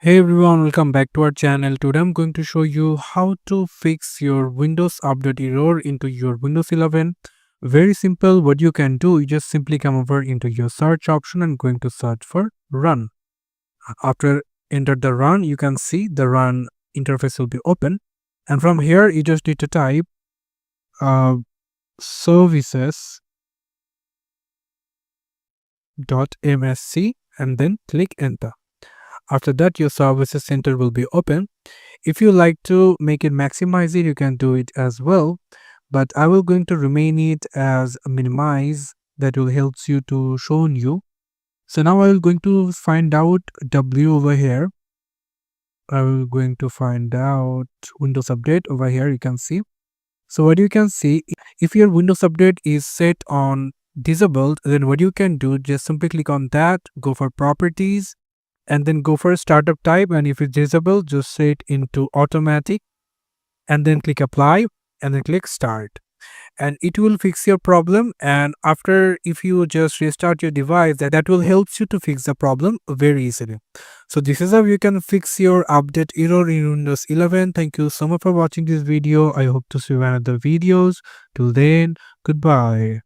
Hey everyone, welcome back to our channel. Today I'm going to show you how to fix your Windows update error into your Windows 11. Very simple. What you can do, you just simply come over into your search option and going to search for run. After enter the run, you can see the run interface will be open. And from here, you just need to type uh, services.msc and then click enter. After that, your services center will be open. If you like to make it maximize it, you can do it as well. But I will going to remain it as minimize. That will helps you to show you. So now I will going to find out W over here. I will going to find out Windows Update over here. You can see. So what you can see, if your Windows Update is set on disabled, then what you can do, just simply click on that, go for properties, and then go for startup type, and if it's disabled, just set into automatic and then click apply and then click start, and it will fix your problem. And after, if you just restart your device, that will help you to fix the problem very easily. So this is how you can fix your update error in Windows 11. Thank you so much for watching this video. I hope to see you in another videos. Till then, goodbye.